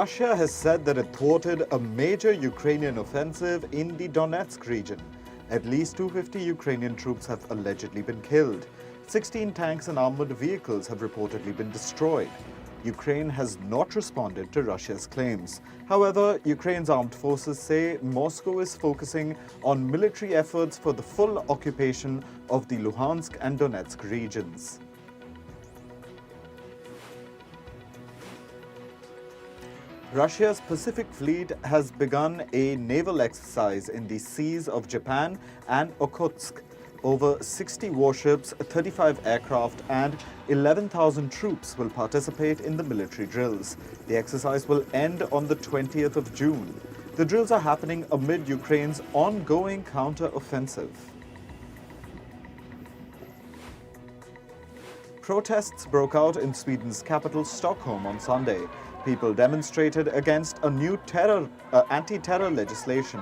Russia has said that it thwarted a major Ukrainian offensive in the Donetsk region. At least 250 Ukrainian troops have allegedly been killed. 16 tanks and armored vehicles have reportedly been destroyed. Ukraine has not responded to Russia's claims. However, Ukraine's armed forces say Moscow is focusing on military efforts for the full occupation of the Luhansk and Donetsk regions. Russia's Pacific Fleet has begun a naval exercise in the seas of Japan and Okhotsk. Over 60 warships, 35 aircraft and 11,000 troops will participate in the military drills. The exercise will end on the 20th of June. The drills are happening amid Ukraine's ongoing counteroffensive. Protests broke out in Sweden's capital, Stockholm, on Sunday. People demonstrated against a new anti-terror legislation.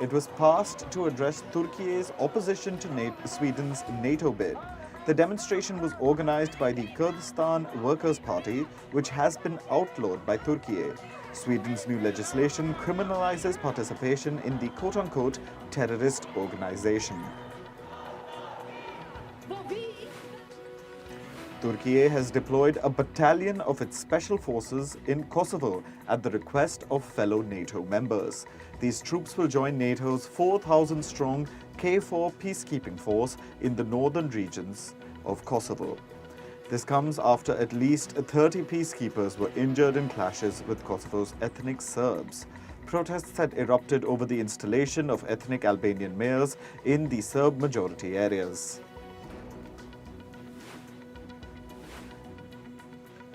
It was passed to address Turkey's opposition to Sweden's NATO bid. The demonstration was organized by the Kurdistan Workers' Party, which has been outlawed by Turkey. Sweden's new legislation criminalizes participation in the quote-unquote terrorist organization. Turkey has deployed a battalion of its special forces in Kosovo at the request of fellow NATO members. These troops will join NATO's 4,000-strong KFOR peacekeeping force in the northern regions of Kosovo. This comes after at least 30 peacekeepers were injured in clashes with Kosovo's ethnic Serbs. Protests had erupted over the installation of ethnic Albanian mayors in the Serb-majority areas.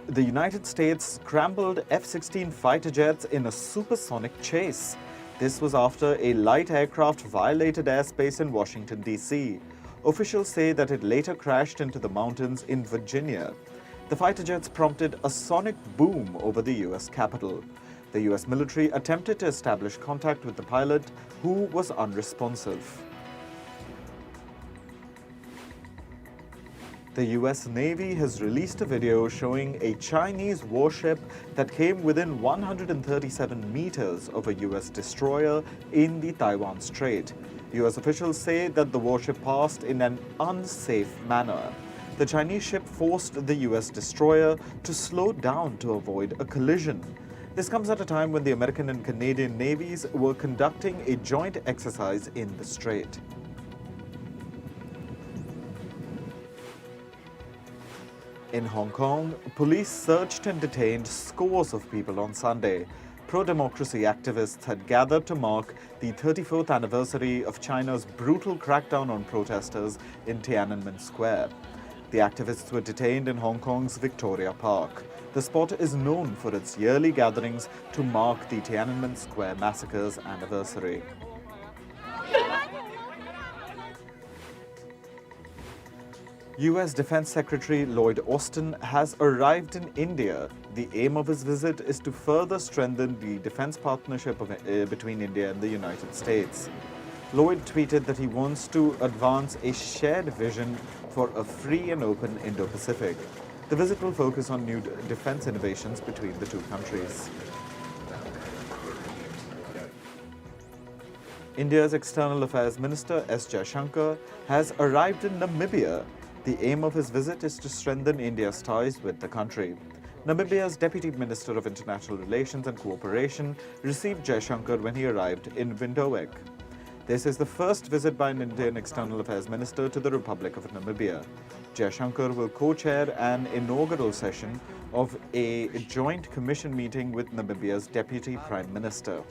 The United States scrambled F-16 fighter jets in a supersonic chase. This was after a light aircraft violated airspace in Washington, D.C. Officials say that it later crashed into the mountains in Virginia. The fighter jets prompted a sonic boom over the U.S. Capitol. The U.S. military attempted to establish contact with the pilot, who was unresponsive. The U.S. Navy has released a video showing a Chinese warship that came within 137 meters of a U.S. destroyer in the Taiwan Strait. U.S. officials say that the warship passed in an unsafe manner. The Chinese ship forced the U.S. destroyer to slow down to avoid a collision. This comes at a time when the American and Canadian navies were conducting a joint exercise in the strait. In Hong Kong, police searched and detained scores of people on Sunday. Pro-democracy activists had gathered to mark the 34th anniversary of China's brutal crackdown on protesters in Tiananmen Square. The activists were detained in Hong Kong's Victoria Park. The spot is known for its yearly gatherings to mark the Tiananmen Square massacre's anniversary. U.S. Defense Secretary Lloyd Austin has arrived in India. The aim of his visit is to further strengthen the defense partnership between India and the United States. Lloyd tweeted that he wants to advance a shared vision for a free and open Indo-Pacific. The visit will focus on new defense innovations between the two countries. India's External Affairs Minister S. Jaishankar has arrived in Namibia. The aim of his visit is to strengthen India's ties with the country. Namibia's Deputy Minister of International Relations and Cooperation received Jaishankar when he arrived in Windhoek. This is the first visit by an Indian External Affairs Minister to the Republic of Namibia. Jaishankar will co-chair an inaugural session of a joint commission meeting with Namibia's Deputy Prime Minister.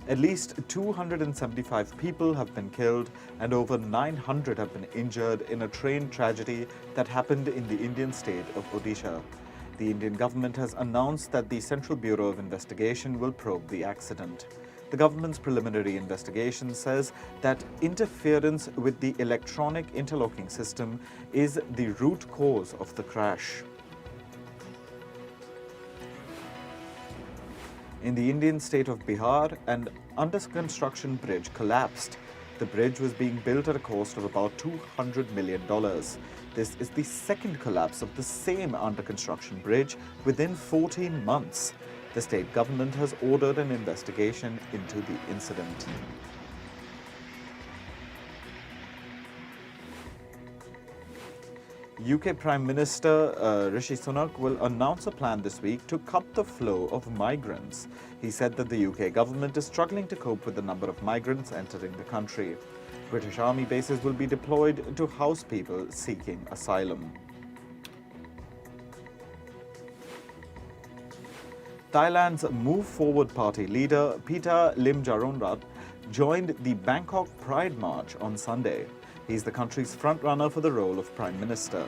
At least 275 people have been killed and over 900 have been injured in a train tragedy that happened in the Indian state of Odisha. The Indian government has announced that the Central Bureau of Investigation will probe the accident. The government's preliminary investigation says that interference with the electronic interlocking system is the root cause of the crash. In the Indian state of Bihar, an under-construction bridge collapsed. The bridge was being built at a cost of about $200 million. This is the second collapse of the same under-construction bridge within 14 months. The state government has ordered an investigation into the incident. UK Prime Minister Rishi Sonak will announce a plan this week to cut the flow of migrants. He said that the UK government is struggling to cope with the number of migrants entering the country. British Army bases will be deployed to house people seeking asylum. Thailand's Move Forward Party leader Pita Limjaroenrat joined the Bangkok Pride March on Sunday. He is the country's frontrunner for the role of Prime Minister.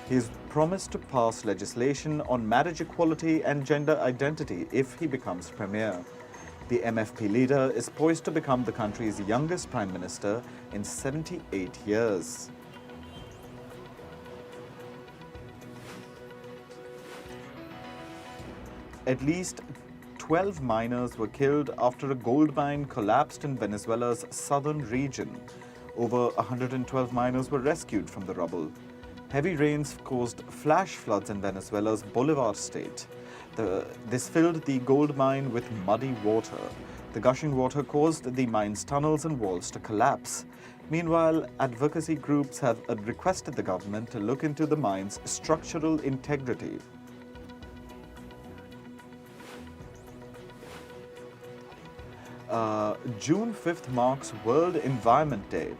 He has promised to pass legislation on marriage equality and gender identity if he becomes Premier. The MFP leader is poised to become the country's youngest Prime Minister in 78 years. At least 12 miners were killed after a gold mine collapsed in Venezuela's southern region. Over 112 miners were rescued from the rubble. Heavy rains caused flash floods in Venezuela's Bolivar state. This filled the gold mine with muddy water. The gushing water caused the mine's tunnels and walls to collapse. Meanwhile, advocacy groups have requested the government to look into the mine's structural integrity. June 5th marks World Environment Day.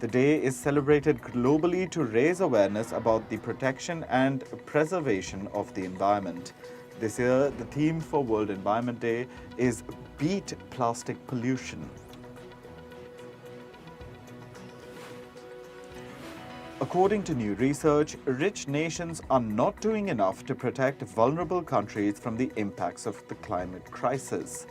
The day is celebrated globally to raise awareness about the protection and preservation of the environment. This year, the theme for World Environment Day is Beat Plastic Pollution. According to new research, rich nations are not doing enough to protect vulnerable countries from the impacts of the climate crisis.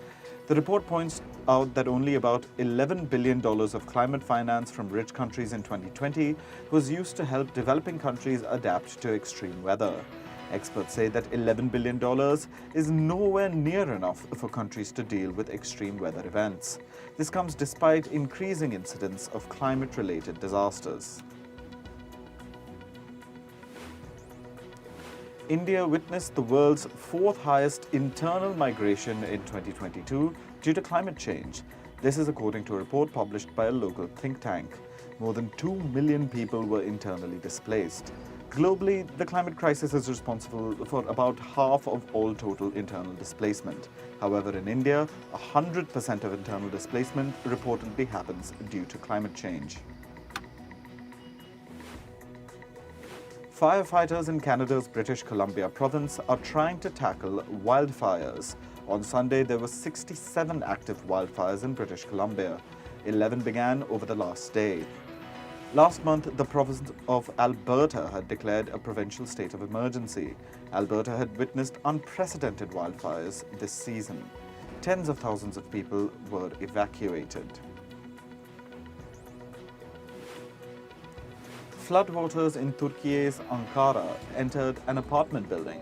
The report points out that only about $11 billion of climate finance from rich countries in 2020 was used to help developing countries adapt to extreme weather. Experts say that $11 billion is nowhere near enough for countries to deal with extreme weather events. This comes despite increasing incidents of climate-related disasters. India witnessed the world's fourth highest internal migration in 2022 due to climate change. This is according to a report published by a local think tank. More than 2 million people were internally displaced. Globally, the climate crisis is responsible for about half of all total internal displacement. However, in India, 100% of internal displacement reportedly happens due to climate change. Firefighters in Canada's British Columbia province are trying to tackle wildfires. On Sunday, there were 67 active wildfires in British Columbia. 11 began over the last day. Last month, the province of Alberta had declared a provincial state of emergency. Alberta had witnessed unprecedented wildfires this season. Tens of thousands of people were evacuated. Floodwaters in Turkey's Ankara entered an apartment building.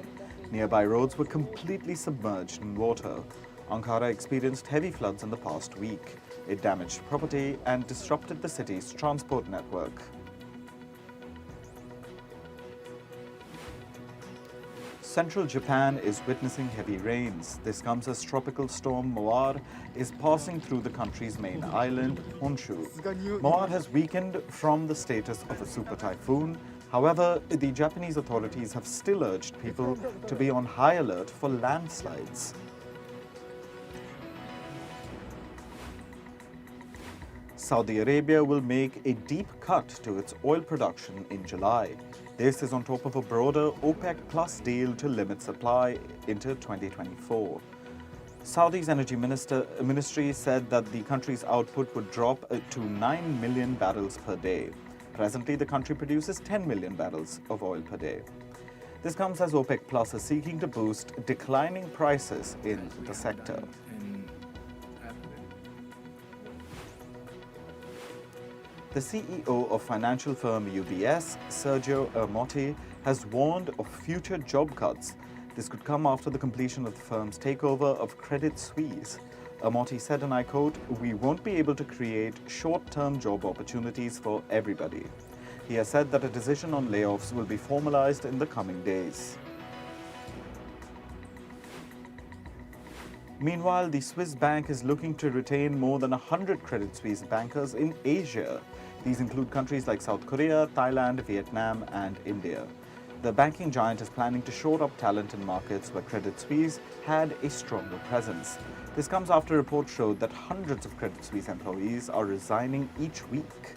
Nearby roads were completely submerged in water. Ankara experienced heavy floods in the past week. It damaged property and disrupted the city's transport network. Central Japan is witnessing heavy rains. This comes as tropical storm Moar is passing through the country's main island, Honshu. Moar has weakened from the status of a super typhoon. However, the Japanese authorities have still urged people to be on high alert for landslides. Saudi Arabia will make a deep cut to its oil production in July. This is on top of a broader OPEC Plus deal to limit supply into 2024. Saudi's energy ministry said that the country's output would drop to 9 million barrels per day. Presently, the country produces 10 million barrels of oil per day. This comes as OPEC Plus is seeking to boost declining prices in the sector. The CEO of financial firm UBS, Sergio Ermotti, has warned of future job cuts. This could come after the completion of the firm's takeover of Credit Suisse. Ermotti said, and I quote, "We won't be able to create short-term job opportunities for everybody." He has said that a decision on layoffs will be formalized in the coming days. Meanwhile, the Swiss bank is looking to retain more than 100 Credit Suisse bankers in Asia. These include countries like South Korea, Thailand, Vietnam, and India. The banking giant is planning to shore up talent in markets where Credit Suisse had a stronger presence. This comes after reports showed that hundreds of Credit Suisse employees are resigning each week.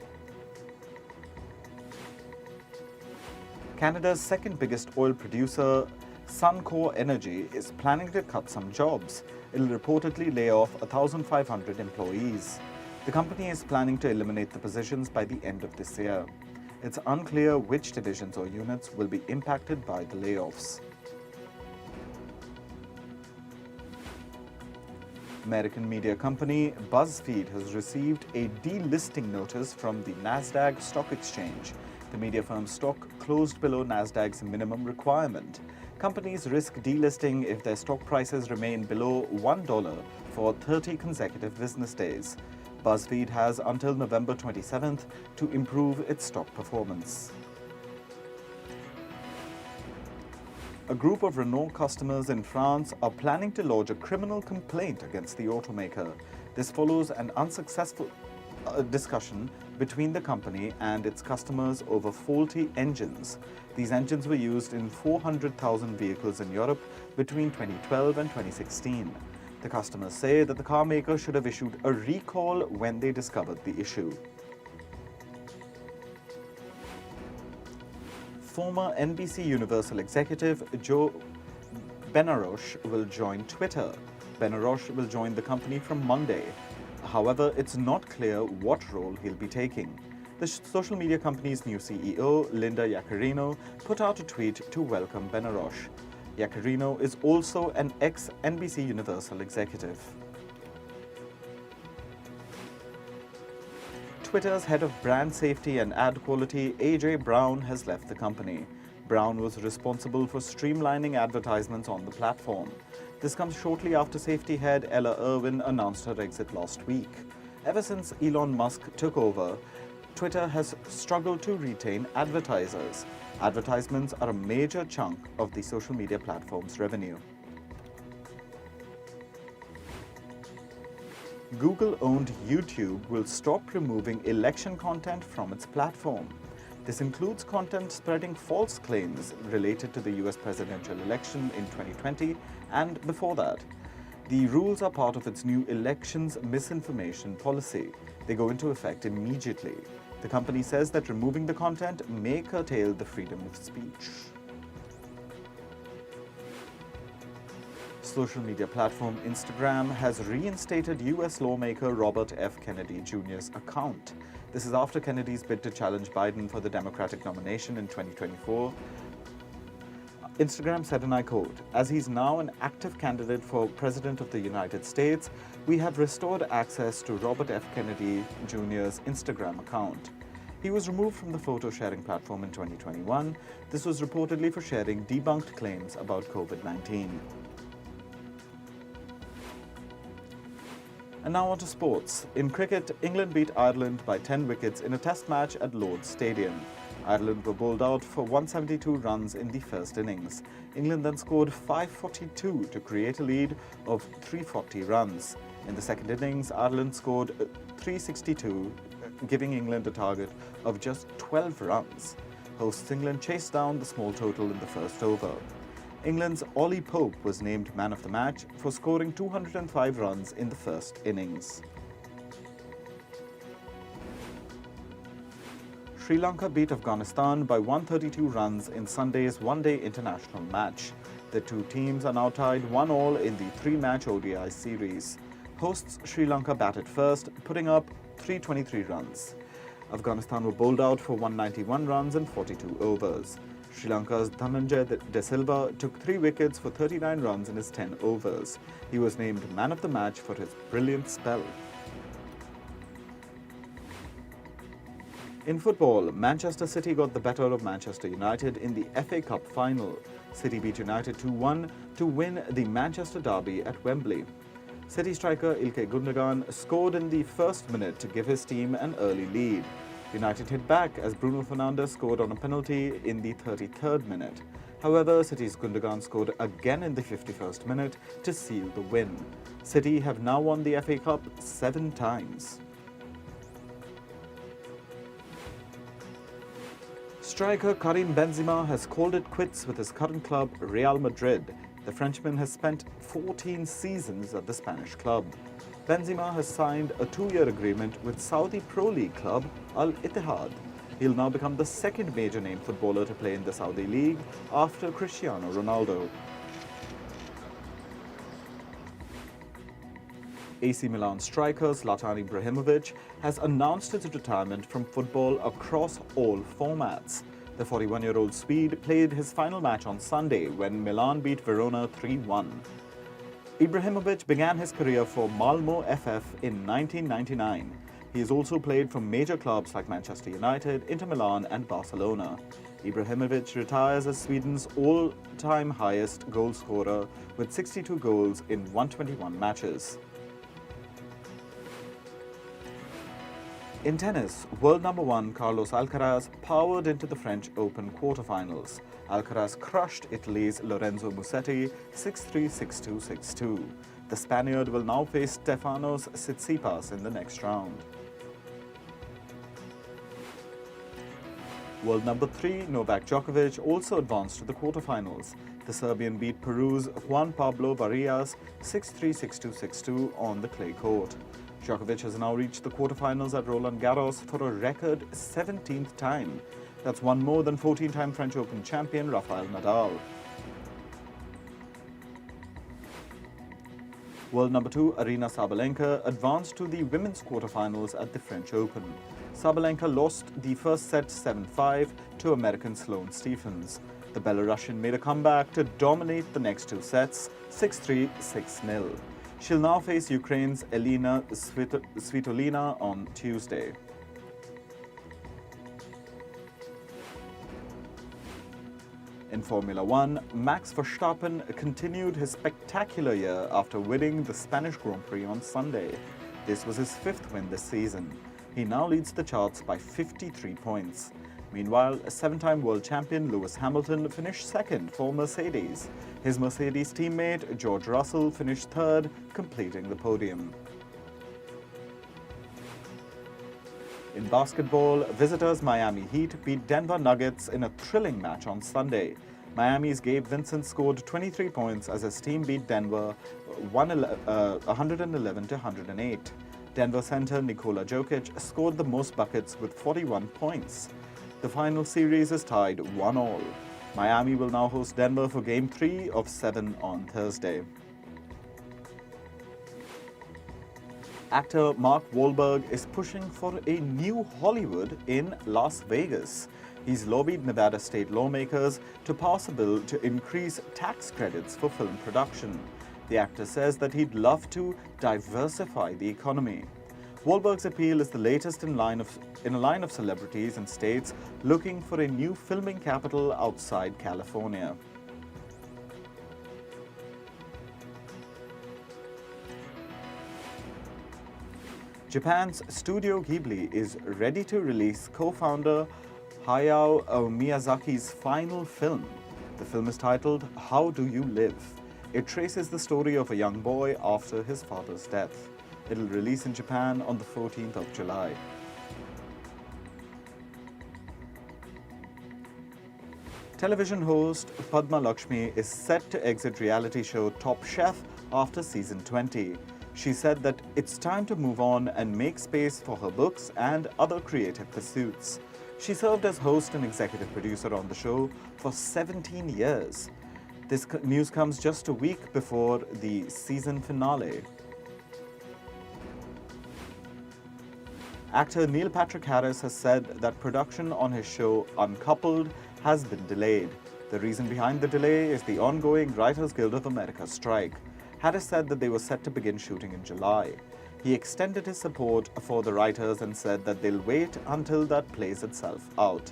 Canada's second biggest oil producer, Suncor Energy, is planning to cut some jobs. It will reportedly lay off 1,500 employees. The company is planning to eliminate the positions by the end of this year. It's unclear which divisions or units will be impacted by the layoffs. American media company BuzzFeed has received a delisting notice from the Nasdaq Stock Exchange. The media firm's stock closed below Nasdaq's minimum requirement. Companies risk delisting if their stock prices remain below $1 for 30 consecutive business days. BuzzFeed has until November 27th to improve its stock performance. A group of Renault customers in France are planning to lodge a criminal complaint against the automaker. This follows an unsuccessful discussion between the company and its customers over faulty engines. These engines were used in 400,000 vehicles in Europe between 2012 and 2016. The customers say that the car maker should have issued a recall when they discovered the issue. Former NBC Universal executive Joe Benarosh will join Twitter. Benarosh will join the company from Monday. However, it's not clear what role he'll be taking. The social media company's new CEO, Linda Yaccarino, put out a tweet to welcome Benarosh. Yaccarino is also an ex-NBC Universal executive. Twitter's head of brand safety and ad quality, AJ Brown, has left the company. Brown was responsible for streamlining advertisements on the platform. This comes shortly after safety head Ella Irwin announced her exit last week. Ever since Elon Musk took over, Twitter has struggled to retain advertisers. Advertisements are a major chunk of the social media platform's revenue. Google-owned YouTube will stop removing election content from its platform. This includes content spreading false claims related to the US presidential election in 2020 and before that. The rules are part of its new elections misinformation policy. They go into effect immediately. The company says that removing the content may curtail the freedom of speech. Social media platform Instagram has reinstated US lawmaker Robert F. Kennedy Jr.'s account. This is after Kennedy's bid to challenge Biden for the Democratic nomination in 2024. Instagram said, and I quote, "As he's now an active candidate for President of the United States, we have restored access to Robert F. Kennedy Jr.'s Instagram account. He was removed from the photo-sharing platform in 2021. This was reportedly for sharing debunked claims about COVID-19. And now on to sports. In cricket, England beat Ireland by 10 wickets in a test match at Lord's Stadium. Ireland were bowled out for 172 runs in the first innings. England then scored 542 to create a lead of 340 runs. In the second innings, Ireland scored 362, giving England a target of just 12 runs. Hosts England chased down the small total in the first over. England's Ollie Pope was named man of the match for scoring 205 runs in the first innings. Sri Lanka beat Afghanistan by 132 runs in Sunday's one-day international match. The two teams are now tied 1-1 in the three-match ODI series. Hosts Sri Lanka batted first, putting up 323 runs. Afghanistan were bowled out for 191 runs in 42 overs. Sri Lanka's Dhananjay De Silva took 3 wickets for 39 runs in his 10 overs. He was named man of the match for his brilliant spell. In football, Manchester City got the better of Manchester United in the FA Cup final. City beat United 2-1 to win the Manchester derby at Wembley. City striker Ilkay Gundogan scored in the first minute to give his team an early lead. United hit back as Bruno Fernandes scored on a penalty in the 33rd minute. However, City's Gundogan scored again in the 51st minute to seal the win. City have now won the FA Cup 7 times. Striker Karim Benzema has called it quits with his current club, Real Madrid. The Frenchman has spent 14 seasons at the Spanish club. Benzema has signed a 2-year agreement with Saudi Pro League club Al Ittihad. He'll now become the second major name footballer to play in the Saudi League after Cristiano Ronaldo. AC Milan striker Zlatan Ibrahimovic has announced his retirement from football across all formats. The 41-year-old Swede played his final match on Sunday when Milan beat Verona 3-1. Ibrahimovic began his career for Malmö FF in 1999. He has also played for major clubs like Manchester United, Inter Milan and Barcelona. Ibrahimovic retires as Sweden's all-time highest goal scorer with 62 goals in 121 matches. In tennis, world number 1 Carlos Alcaraz powered into the French Open quarterfinals. Alcaraz crushed Italy's Lorenzo Musetti 6-3, 6-2, 6-2. The Spaniard will now face Stefanos Tsitsipas in the next round. World number 3 Novak Djokovic also advanced to the quarterfinals. The Serbian beat Peru's Juan Pablo Varillas 6-3, 6-2, 6-2 on the clay court. Djokovic has now reached the quarterfinals at Roland Garros for a record 17th time. That's one more than 14-time French Open champion Rafael Nadal. World number 2 Aryna Sabalenka advanced to the women's quarterfinals at the French Open. Sabalenka lost the first set 7-5 to American Sloane Stephens. The Belarusian made a comeback to dominate the next 2 sets 6-3, 6-0. She'll now face Ukraine's Elena Svitolina on Tuesday. In Formula 1, Max Verstappen continued his spectacular year after winning the Spanish Grand Prix on Sunday. This was his 5th win this season. He now leads the charts by 53 points. Meanwhile, a 7-time world champion Lewis Hamilton finished 2nd for Mercedes. His Mercedes teammate George Russell finished 3rd, completing the podium. In basketball, visitors Miami Heat beat Denver Nuggets in a thrilling match on Sunday. Miami's Gabe Vincent scored 23 points as his team beat Denver 111 to 108. Denver center Nikola Jokic scored the most buckets with 41 points. The final series is tied 1-1. Miami will now host Denver for Game 3 of 7 on Thursday. Actor Mark Wahlberg is pushing for a new Hollywood in Las Vegas. He's lobbied Nevada state lawmakers to pass a bill to increase tax credits for film production. The actor says that he'd love to diversify the economy. Wahlberg's appeal is the latest in a line of celebrities and states looking for a new filming capital outside California. Japan's Studio Ghibli is ready to release co-founder Hayao Miyazaki's final film. The film is titled How Do You Live? It traces the story of a young boy after his father's death. It'll release in Japan on the 14th of July. Television host Padma Lakshmi is set to exit reality show Top Chef after season 20. She said that it's time to move on and make space for her books and other creative pursuits. She served as host and executive producer on the show for 17 years. This news comes just a week before the season finale. Actor Neil Patrick Harris has said that production on his show Uncoupled has been delayed. The reason behind the delay is the ongoing Writers Guild of America strike. Harris said that they were set to begin shooting in July. He extended his support for the writers and said that they'll wait until that plays itself out.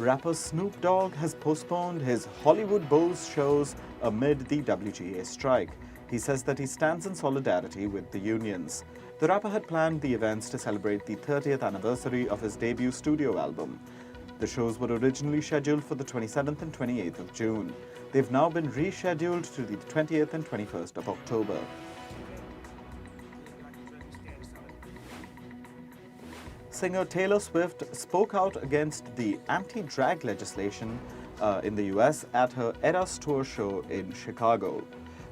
Rapper Snoop Dogg has postponed his Hollywood Bowls shows amid the WGA strike. He says that he stands in solidarity with the unions. The rapper had planned the events to celebrate the 30th anniversary of his debut studio album. The shows were originally scheduled for the 27th and 28th of June. They've now been rescheduled to the 20th and 21st of October. Singer Taylor Swift spoke out against the anti-drag legislation in the US at her Eras Tour show in Chicago.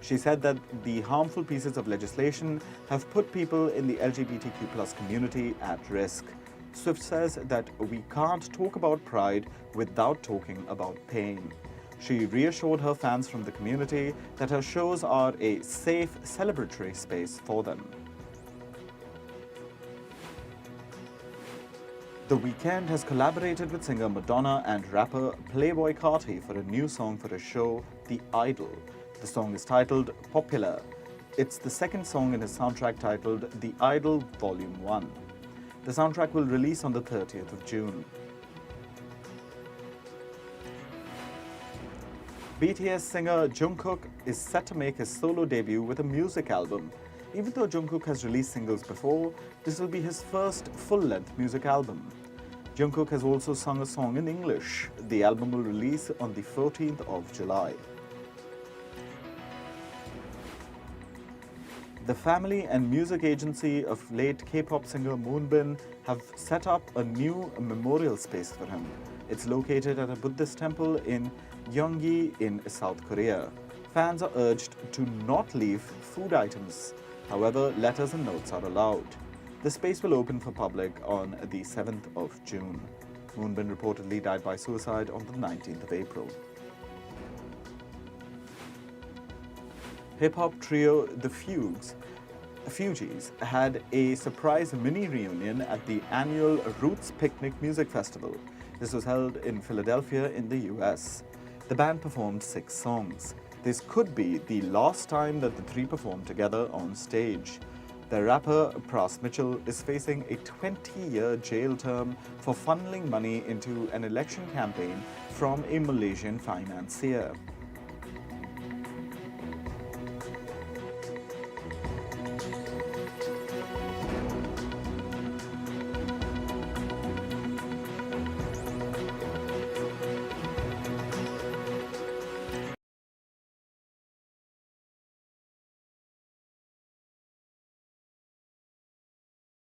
She said that the harmful pieces of legislation have put people in the LGBTQ+ community at risk. Swift says that we can't talk about pride without talking about pain. She reassured her fans from the community that her shows are a safe, celebratory space for them. The Weeknd has collaborated with singer Madonna and rapper Playboi Carti for a new song for his show, The Idol. The song is titled Popular. It's the second song in his soundtrack titled The Idol Volume 1. The soundtrack will release on the 30th of June. BTS singer Jungkook is set to make his solo debut with a music album. Even though Jungkook has released singles before, this will be his first full-length music album. Jungkook has also sung a song in English. The album will release on the 14th of July. The family and music agency of late K-pop singer Moonbin have set up a new memorial space for him. It's located at a Buddhist temple in Gyeonggi in South Korea. Fans are urged to not leave food items. However, letters and notes are allowed. The space will open for public on the 7th of June. Moonbin reportedly died by suicide on the 19th of April. Hip-hop trio The Fugees had a surprise mini-reunion at the annual Roots Picnic Music Festival. This was held in Philadelphia in the US. The band performed 6 songs. This could be the last time that the three perform together on stage. The rapper Pras Mitchell is facing a 20-year jail term for funneling money into an election campaign from a Malaysian financier.